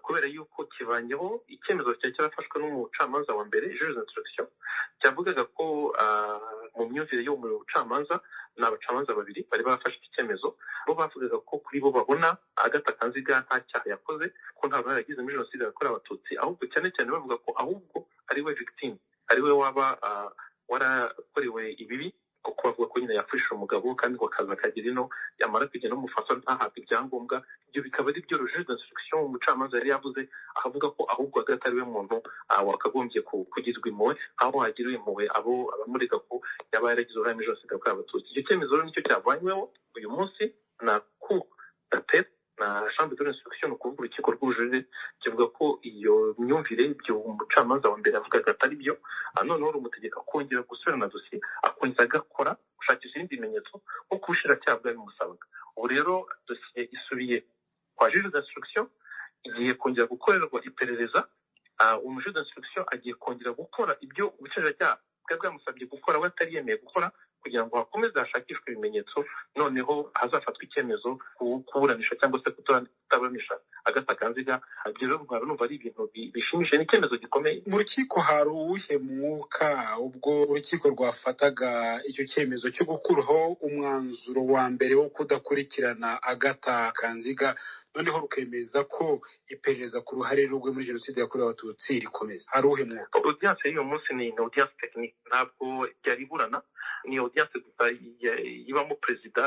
kubera yuko kivanyeho icyemezo cyari cyarafashwe n'umucamanza wa mbere, juge d'instruction, cyavugaga ko mu myumvire yo mu bucamanza ni abacamanza babiri bari bafashe iki cyemezo, bo bavugaga ko kuri bo babona Agatha Kanziga nta cyaha yakoze, ko nta ruhare yagize muri jenoside yakorewe abatutsi, ahubwo cyane cyane bavuga ko ahubwo ari we victime, ari we waba warakorewe ibibi, kuko bavuga ko nyine yafashije umugabo kandi ngo akaza akagira ino yamara kugenda n'umufasha ntahabwe ibyangombwa. Ibyo bikaba ari byo juge d'instruction umucamanza yari yavuze, avuga ko ahubwo Agatha ari we muntu wakagombye kugirwa impuhwe, aho hagiriwe impuhwe abo abamurega ko yaba yaragize uruhare muri jenoside yakorewe abatutsi. Icyo cyemezo rero nicyo cyavanyweho uyu munsi na cour d'appel na chambre de l'instruction, ukuvuga urukiko rw'ubujurire, kivuga ko iyo myumvire ibyo umucamanza wa mbere avugaga atari byo. Noneho rumutegeka kongera gusubirana dosiye, akongera agakora gushakisha ibindi bimenyetso nk'uko ubushinjacyaha bwari bimusabaga. Ubu rero dosiye isubiye kwa juge d'instruction, igiye kongera gukorerwa iperereza. Juge d'instruction agiye kongera gukora ibyo ubushinjacyaha bwari bwamusabye gukora we atari yemeye gukora, kugira ngo hakomeze hashakishwe ibimenyetso, noneho hazafatwa icyemezo kuburanisha cyangwa se kutaburanisha Agatha Kanziga. Ibyo rero nkaba numva ari ibintu bishimishije, ni icyemezo gikomeye. Mu rukiko hari uwuhe mwuka ubwo urukiko rwafataga icyo cyemezo cyo gukuraho umwanzuro wa mbere wo kudakurikirana Agatha Kanziga, noneho rukemeza ko iperereza ku ruhare rwe muri jenoside yakorewe abatutsi rikomeza? Hari uwuhe mwuka? Audience y'uyu munsi ni audience technique, ntabwo ryari iburana, ni audience gusa ibamo perezida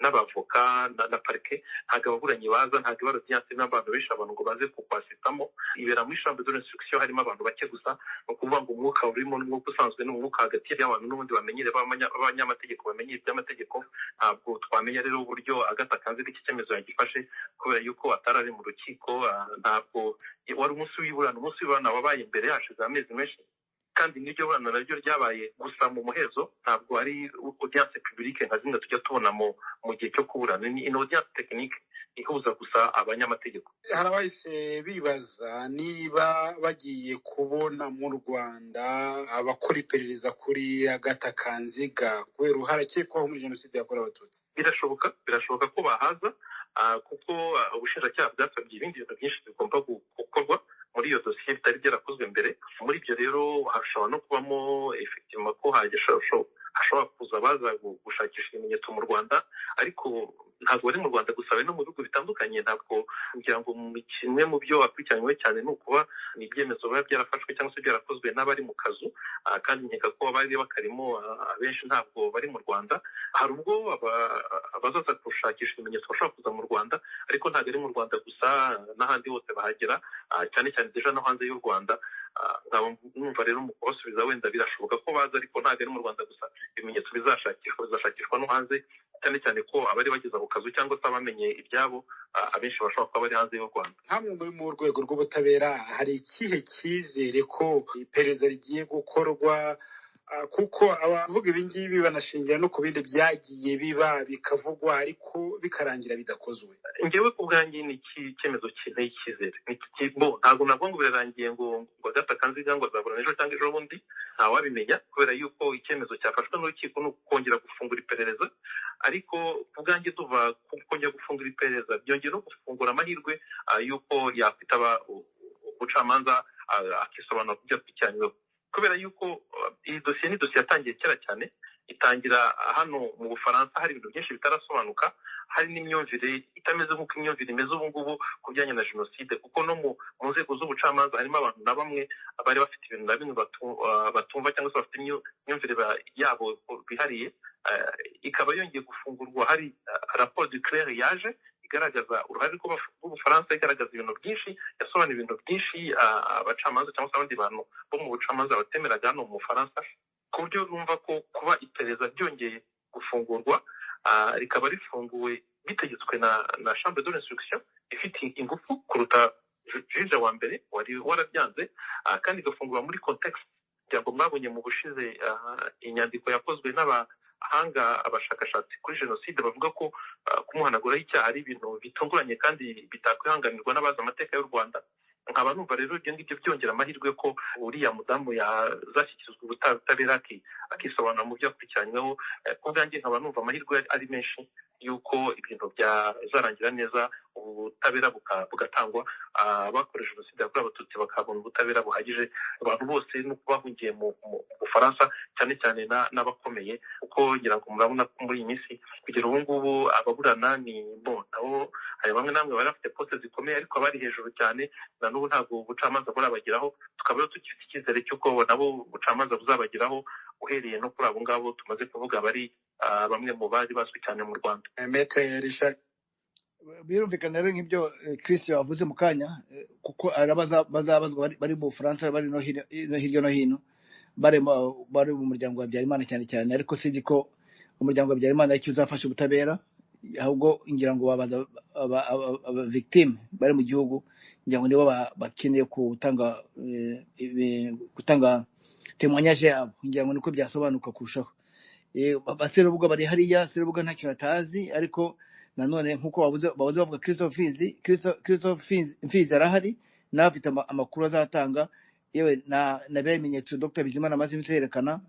n'abavoka na parike, ntabwo ababuranyi baza, ntabwo iba audience n'abantu benshi abantu ngo baze kukwasitamo. Ibera muri chambre de l'instruction, harimo abantu bake gusa, ni ukuvuga ngo umwuka urimo n'umwuka usanzwe n'umwuka hagati y'abantu n'ubundi bamenyere b'abanyamategeko bamenye iby'amategeko. Ntabwo twamenya rero uburyo Agatha Kanziga iki cyemezo yagifashe, kubera yuko atarari mu rukiko. Ntabwo wari umunsi w'iburana wabaye imbere hashize amezi menshi, kandi n'iryo burana naryo ryabaye gusa mu muhezo, ntabwo ari audience publique nka zimwe tujya tubona mu gihe cyo kuburana. Ni audience technique ihuza gusa abanyamategeko. Hari abahise bibaza niba bagiye kubona mu Rwanda abakora iperereza kuri Agatha Kanziga kubera uruhare akekwaho muri jenoside yakorewe abatutsi. Birashoboka ko bahaza, kuko ubushinjacyaha bwasabye ibindi bintu byinshi bigomba gukorwa muri iyo dosiye bitari byarakozwe mbere. Muri ibyo rero hashobora no kubamo effectivement ko hashobora kuza baza gushakisha ibimenyetso mu Rwanda, ariko ntabwo bari mu Rwanda gusa, bari no mu bihugu bitandukanye. Ntabwo kugira ngo kimwe mu byo akurikiranyweho cyane ni ukuba ni ibyemezo biba byarafashwe cyangwa se byarakozwe n'abari mu kazu, kandi nkeka ko abari bakarimo abenshi ntabwo bari mu Rwanda. Hari ubwo abazaza gushakisha ibimenyetso bashobora kuza mu Rwanda, ariko ntabwo ari mu Rwanda gusa, n'ahandi hose bahagera, cyane cyane deja no hanze y'u Rwanda. Numva rero mu kubasubiza wenda birashoboka ko baza, ariko ntabwo ari mu Rwanda gusa. Ibimenyetso bizashakishwa no hanze, cyane cyane ko abari bageze ako kazu cyangwa se abamenye ibyabo abenshi bashobora kuba bari hanze y'u Rwanda. Hamwe muri mu rwego rw'ubutabera, hari ikihe cyizere ko iperereza rigiye gukorwa kuko abavuga ibi ngibi banashingira no ku bindi byagiye biba bikavugwa ariko bikarangira bidakozwe. Njyewe ku bwanjye ni icyemezo kinteye icyizere. Ntabwo navuga ngo birarangiye ngo Agatha Kanziga ngo azaburana ejo cyangwa ejo bundi, ntawabimenya kubera yuko icyemezo cyafashwe n'urukiko ni ukongera gufungura iperereza, ariko ku bwanjye tuva kongera gufungura iperereza byongera no gufungura amahirwe yuko yakwitaba ubucamanza akisobanura ku byo akurikiranyweho, kubera yuko iyi dosiye ni dosiye yatangiye kera cyane, itangira hano mu Bufaransa hari ibintu byinshi bitarasobanuka, hari n'imyumvire itameze nk'uko imyumvire imeze ubu ngubu ku bijyanye na jenoside, kuko no mu nzego z'ubucamanza harimo abantu na bamwe bari bafite ibintu na bimwe batumva cyangwa se bafite imyumvire yabo bihariye. Ikaba yongeye gufungurwa, hari raporo du Claire yaje igaragaza uruhare rw'Ubufaransa, igaragaza ibintu byinshi, yasobanura ibintu byinshi abacamanza cyangwa se abandi bantu bo mu bucamanza batemeraga hano mu Bufaransa, ku buryo numva ko kuba iperereza ryongeye gufungurwa rikaba rifunguwe bitegetswe na chambre de l'instruction ifite ingufu kuruta juge wa mbere wari warabyanze, kandi igafungurwa muri context kugira ngo mwabonye mu bushize inyandiko yakozwe n'abahanga abashakashatsi kuri jenoside bavuga ko kumuhanaguraho icyaha ari ibintu bitunguranye kandi bitakwihanganirwa n'abazi amateka y'u Rwanda. Nkaba numva rero ibyo ngibyo byongera amahirwe ko uriya mudamu yazashyikirizwa ubutabera akisobanura mu byo akurikiranyweho. Ku bwanjye nkaba numva amahirwe ari menshi yuko ibintu byazarangira neza, ubutabera bugatangwa, abakoresha jenoside yakorewe abatutsi bakabona ubutabera buhagije, abantu bose nuko bahungiye mu Bufaransa cyane cyane n'abakomeye, kuko ngira ngo murabona ko muri iyi minsi kugera ubu ngubu ababurana ni nabo hari bamwe namwe bari bafite poste zikomeye ariko abari hejuru cyane na n'ubu ntabwo ubucamanza burabageraho, tukaba dufite icyizere cy'uko nabo ubucamanza buzabageraho uhereye no kuri abo ngabo tumaze kuvuga bari bamwe mu bari bazwi cyane mu Rwanda. Maître Richard, birumvikana rero nk'ibyo Christian yavuze mu kanya, kuko bazabazwa bari mu Bufaransa, bari no hirya no hino, bari mu muryango wa Habyarimana cyane cyane, ariko sinzi ko umuryango wa Habyarimana icyo uzafasha ubutabera, ahubwo ngira ngo babaza aba victime bari mu gihugu, ngira ngo nibo bakeneye gutanga témoignage yabo, ngira ngo niko byasobanuka kurushaho. Abaserubuga bari hariya, serubuga nta kintu atazi, ariko nanone nk'uko bavuze bavuga Christophe Mfizi arahari, nawe afite amakuru azatanga, yewe na bya bimenyetso Dr Bizimana amaze iminsi yerekana,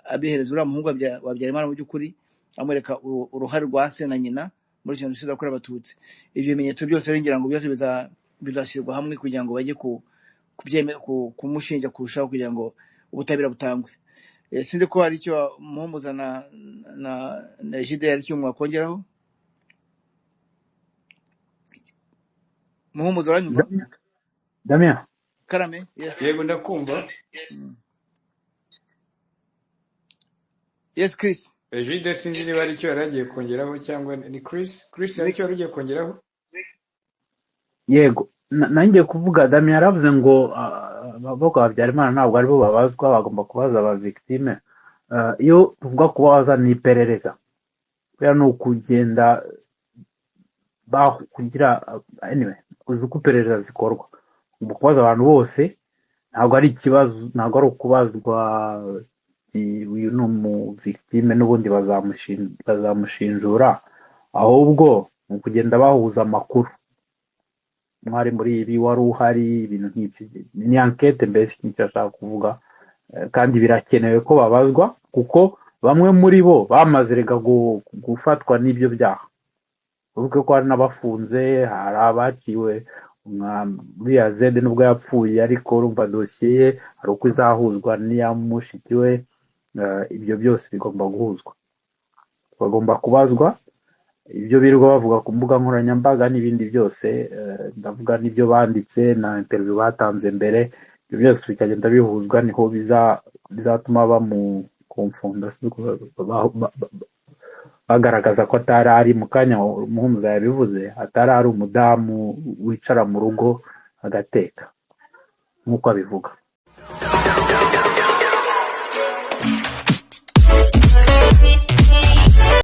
abihereza uriya muhungu wa Habyarimana mu by'ukuri, amwereka uruhare rwa se na nyina muri jenoside yakorewe abatutsi. Ibyo bimenyetso byose ngira ngo byose bizashyirwa hamwe kugira ngo bajye kumushinja kurushaho kugira ngo ubutabera butangwe. Sinzi ko hari icyo muhumuza na Jide yari cyo mwakongeraho. Muhumuza uranyumva? Damien, Karame? Yego ndakumva. Yes Chris. Jide sinzi niba ari icyo yaragiye kongeraho cyangwa ni Chris ari icyo yaragiye kongeraho. yego nanjye kuvuga Damien yaravuze ngo abavoka Habyarimana ntabwo aribo babazwa, bagomba kubaza aba victime. Iyo tuvuga kubaza ni iperereza, kubera ni ukugenda kugira anyway uzi uko iperereza zikorwa, ugomba kubaza abantu bose, ntabwo ari ikibazo, ntabwo ari ukubazwa uyu ni umu victime n'ubundi bazamushinjura, ahubwo ni ukugenda bahuza amakuru. Mwari muri ibi, wari uhari, ibintu nk'ibyo ni enquête mbese nicyo ashaka kuvuga, kandi birakenewe ko babazwa kuko bamwe muri bo bamaze rega gufatwa n'ibyo byaha. Uvuga ko hari n'abafunze, hari abaciwe muri ya Z nubwo yapfuye, ariko urumva dosiye ye hari uko izahuzwa n'iya mushiki we. Ibyo byose bigomba guhuzwa, bagomba kubazwa. Ibyo birirwa bavuga ku mbuga nkoranyambaga n'ibindi byose, ndavuga n'ibyo banditse na interview batanze mbere, ibyo byose bikagenda bihuzwa, niho bizatuma bamukonfunda, bagaragaza ko atari ari mu kanya umuhumuza yabivuze, atari ari umudamu wicara mu rugo agateka nk'uko abivuga.